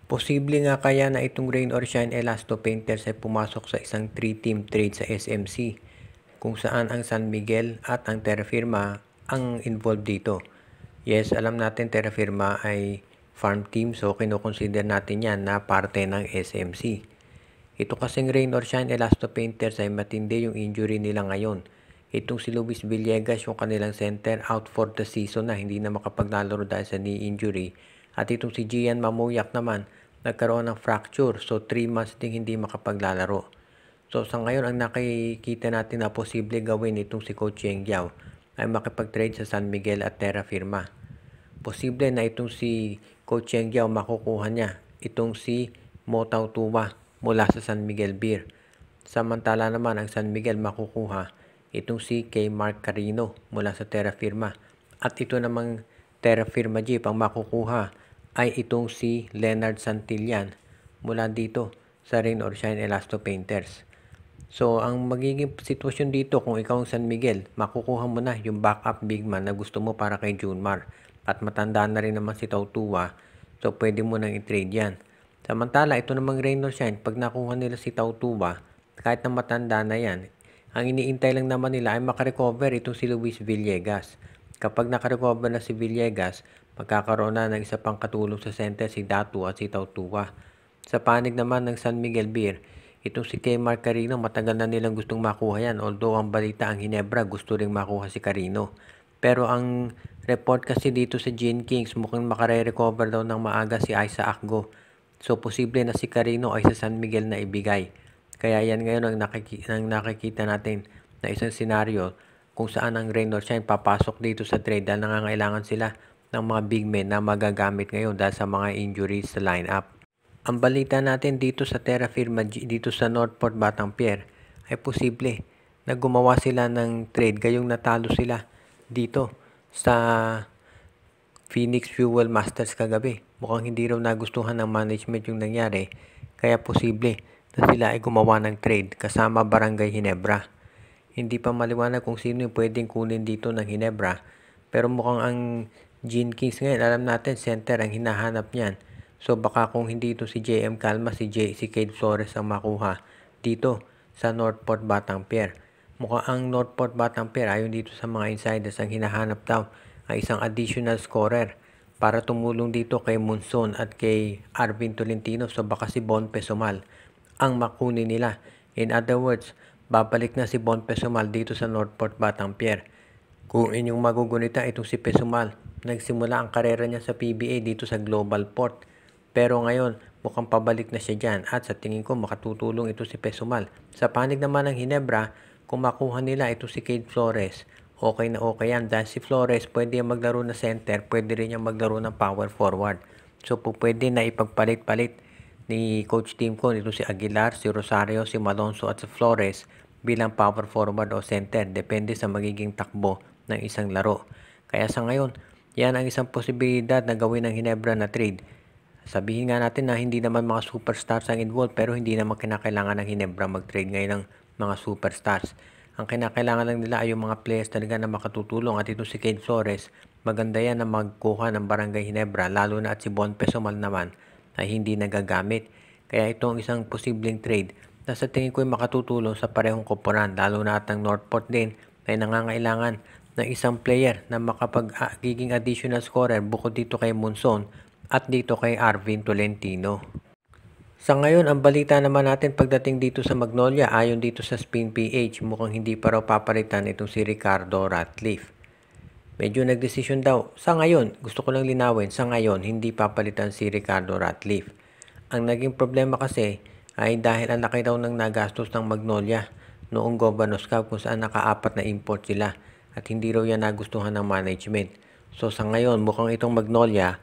Posible nga kaya na itong Rain or Shine Elasto Painters ay pumasok sa isang 3-team trade sa SMC kung saan ang San Miguel at ang Terra Firma ang involved dito. Yes, alam natin Terra Firma ay farm team, so kinukonsider natin yan na parte ng SMC. Ito kasing Rain or Shine Elasto Painters ay matindi yung injury nila ngayon. Itong si Luis Villegas, yung kanilang center, out for the season na, hindi na makapaglalaro dahil sa knee injury. At itong si Gian Mamuyak naman, nagkaroon ng fracture, so 3 months ding hindi makapaglalaro. So sa ngayon, ang nakikita natin na posible gawin itong si Coach Yeng Giao ay makipag-trade sa San Miguel at Terra Firma. Posible na itong si Coach Yeng Giao makukuha niya itong si Motaw Tuwa mula sa San Miguel Beer. Samantala naman ang San Miguel makukuha itong si kay Mark Carino mula sa Terra Firma. At ito namang Terra Firma Jeep ang makukuha ay itong si Leonard Santillan mula dito sa Rain or Shine Elasto Painters. So, ang magiging sitwasyon dito kung ikaw ang San Miguel, makukuha mo na yung backup big man na gusto mo para kay Junmar. At matanda na rin naman si Tautua, so pwede mo nang i-trade yan. Samantala, ito namang Rain or Shine, pag nakuha nila si Tautua, kahit na matanda na yan, ang iniintay lang naman nila ay makarecover itong si Luis Villegas. Kapag nakarecover na si Villegas, magkakaroon na ng isa pang katulong sa center si Datu at si Tautua. Sa panig naman ng San Miguel Beer, itong si Kmar Carino, matagal na nilang gustong makuha yan. Although ang balita, ang Ginebra gusto ring makuha si Carino. Pero ang report kasi dito sa Gene Kings, mukhang makare-recover daw ng maaga si Isaac Go. So posible na si Carino ay sa San Miguel na ibigay. Kaya yan ngayon ang nakikita natin na isang senaryo kung saan ang Rain or Shine papasok dito sa trade dahil nangangailangan sila ng mga big men na magagamit ngayon dahil sa mga injuries sa lineup. Ang balita natin dito sa Terra Firma dito sa Northport Batangpier ay posible na gumawa sila ng trade gayong natalo sila dito sa Phoenix Fuel Masters kagabi. Mukhang hindi raw nagustuhan ng management yung nangyari, kaya posible na sila ay gumawa ng trade kasama Barangay Ginebra. Hindi pa maliwanag kung sino yung pwedeng kunin dito ng Ginebra, pero mukhang ang Gene Kings ngayon, alam natin center ang hinahanap niyan. So baka kung hindi ito si JM Calma, si Cade Flores ang makuha dito sa Northport Batangpier. Mukhang ang Northport Batangpier ayon dito sa mga insiders ang hinahanap daw ay isang additional scorer para tumulong dito kay Monson at kay Arvin Tolentino. So baka si Bon Pesumal ang makunin nila. In other words, babalik na si Bon Pesumal dito sa Northport Batangpier. Kung inyong magugunita, itong si Pesumal, nagsimula ang karera niya sa PBA dito sa Global Port. Pero ngayon, mukhang pabalik na siya dyan at sa tingin ko makatutulong ito si Pesumal. Sa panig naman ng Ginebra, kung makuha nila ito si Cade Flores, okay na okay yan. Dahil si Flores pwede yung maglaro na center, pwede rin yung maglaro ng power forward. So pwede na ipagpalit-palit ni Coach Timco nito si Aguilar, si Rosario, si Malonzo at si Flores bilang power forward o center. Depende sa magiging takbo ng isang laro. Kaya sa ngayon, yan ang isang posibilidad na gawin ng Ginebra na trade. Sabihin nga natin na hindi naman mga superstars ang involved, pero hindi naman kinakailangan ng Ginebra mag-trade ngayon ng mga superstars. Ang kinakailangan lang nila ay yung mga players talaga na makatutulong, at ito si Cade Flores, maganda yan na magkuha ng Barangay Ginebra, lalo na at si Bon Pesumal naman ay hindi nagagamit. Kaya itong isang posibleng trade na sa tingin ko ay makatutulong sa parehong koponan, lalo na at ang Northport din ay nangangailangan ng isang player na makapagiging additional scorer bukod dito kay Monson at dito kay Arvin Tolentino. Sa ngayon, ang balita naman natin pagdating dito sa Magnolia, ayon dito sa Spin PH, mukhang hindi pa raw papalitan itong si Ricardo Ratcliffe. Medyo nagdesisyon daw. Sa ngayon, gusto ko lang linawin, sa ngayon, hindi papalitan si Ricardo Ratcliffe. Ang naging problema kasi ay dahil ang laki daw ng nagastos ng Magnolia noong Governor's Cup kung saan naka-4 na import sila at hindi raw yan nagustuhan ng management. So sa ngayon, mukhang itong Magnolia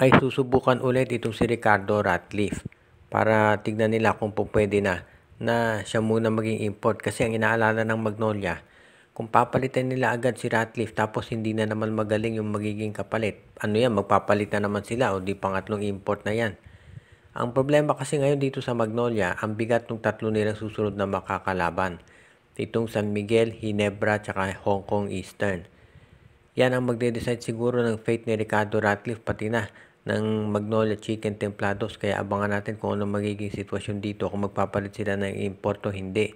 ay susubukan ulit itong si Ricardo Ratcliffe para tignan nila kung pwede na siya muna maging import. Kasi ang inaalala ng Magnolia, kung papalitan nila agad si Ratcliffe tapos hindi na naman magaling yung magiging kapalit, ano yan, magpapalit na naman sila o di pangatlong import na yan. Ang problema kasi ngayon dito sa Magnolia, ang bigat ng tatlo nilang susunod na makakalaban. Itong San Miguel, Ginebra, tsaka Hong Kong Eastern. Yan ang magde-decide siguro ng fate ni Ricardo Ratcliffe, pati na ng Magnolia Chicken Templados, kaya abangan natin kung ano magiging sitwasyon dito, kung magpapalit sila ng import o hindi.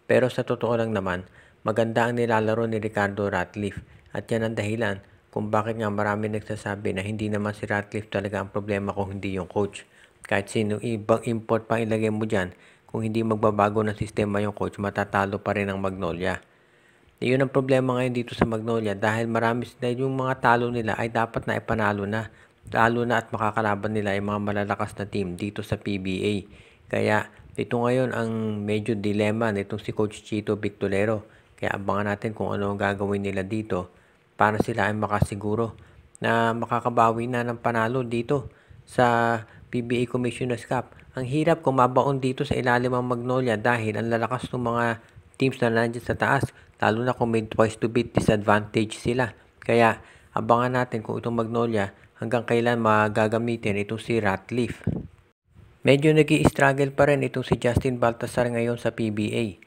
Pero sa totoo lang naman, maganda ang nilalaro ni Ricardo Ratcliffe at yan ang dahilan kung bakit nga marami nagsasabi na hindi naman si Ratcliffe talaga ang problema kung hindi yung coach. Kahit sino ibang import pa ilagay mo dyan, kung hindi magbabago ng sistema yung coach, matatalo pa rin ang Magnolia. Iyon ang problema ngayon dito sa Magnolia dahil yung mga talo nila ay dapat na ipanalo na. Lalo na at makakalaban nila ay mga malalakas na team dito sa PBA. Kaya ito ngayon ang medyo dilema nitong si Coach Chito Victorero. Kaya abangan natin kung ano ang gagawin nila dito para sila ay makasiguro na makakabawi na ng panalo dito sa PBA Commissioner's Cup. Ang hirap kung mabaon dito sa ilalim ang Magnolia dahil ang lalakas ng mga teams na nandiyan sa taas, lalo na kung may twice to beat disadvantage sila. Kaya abangan natin kung itong Magnolia hanggang kailan magagamitin itong si Ratcliffe. Medyo nag-i-struggle pa rin itong si Justin Baltasar ngayon sa PBA.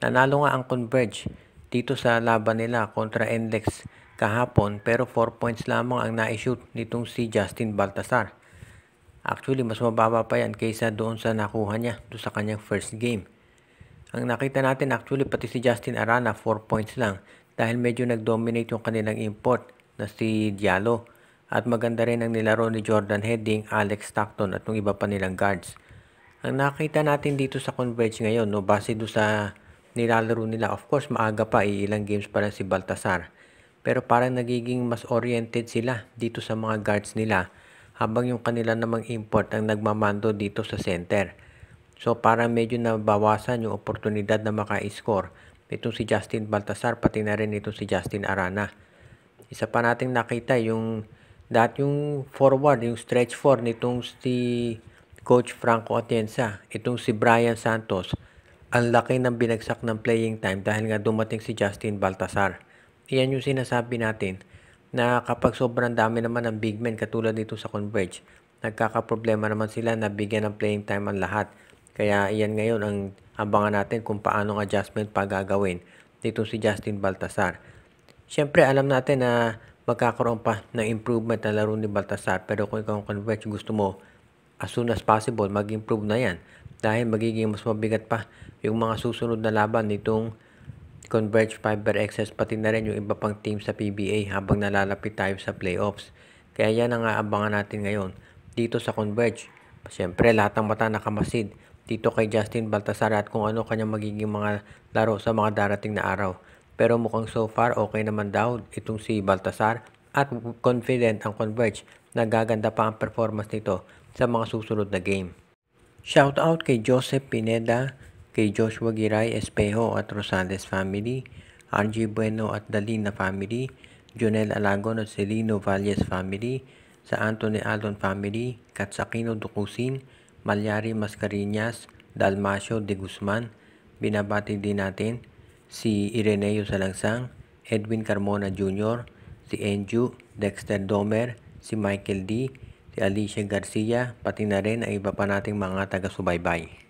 Nanalo nga ang Converge dito sa laban nila kontra NLEX kahapon, pero 4 points lamang ang na-shoot nitong si Justin Baltasar. Actually, mas mababa pa yan kaysa doon sa nakuha niya doon sa kanyang first game. Ang nakita natin actually pati si Justin Arana 4 points lang dahil medyo nag-dominate yung kanilang import na si Diallo. At maganda rin ang nilaro ni Jordan Heading, Alex Stockton at yung iba pa nilang guards. Ang nakita natin dito sa Converge ngayon, no, base do sa nilalaro nila, of course maaga pa, ilang games pa lang si Baltasar. Pero parang nagiging mas oriented sila dito sa mga guards nila habang yung kanila namang import ang nagmamando dito sa center. So parang medyo nabawasan yung oportunidad na maka-score itong si Justin Baltasar pati na rin itong si Justin Arana. Isa pa nating nakita yung forward, yung stretch 4 nitong si Coach Franco Atienza, itong si Brian Santos, ang laki ng binagsak ng playing time dahil nga dumating si Justin Baltasar. Iyan yung sinasabi natin na kapag sobrang dami naman ng big men katulad dito sa Converge, nagkakaproblema naman sila na bigyan ng playing time ang lahat. Kaya iyan ngayon ang abangan natin kung paano ang adjustment pa gagawin dito si Justin Baltasar. Siyempre alam natin na magkakaroon pa ng improvement na laro ni Baltasar, pero kung ikaw ang Converge gusto mo as soon as possible mag-improve na yan dahil magiging mas mabigat pa yung mga susunod na laban nitong Converge Fiber XS pati na rin yung iba pang team sa PBA habang nalalapit tayo sa playoffs. Kaya yan ang aabangan natin ngayon dito sa Converge. Siyempre lahat ng mata nakamasid dito kay Justin Baltasar at kung ano kanyang magiging mga laro sa mga darating na araw. Pero mukhang so far okay naman daw itong si Baltasar at confident ang Converge na gaganda pa ang performance nito sa mga susunod na game. Shoutout kay Joseph Pineda, kay Joshua Giray Espejo at Rosales family, RG Bueno at Dalina family, Jonel Alagon at Celino Valles family, sa Anthony Alon family, Katsakino Dukusin, Malyari Mascarinas, Dalmacio de Guzman. Binabati din natin si Ireneo Salangsang, Edwin Carmona Jr., si Enju, Dexter Domer, si Michael D., si Alicia Garcia, pati na rin ang iba pa nating mga taga-subaybay.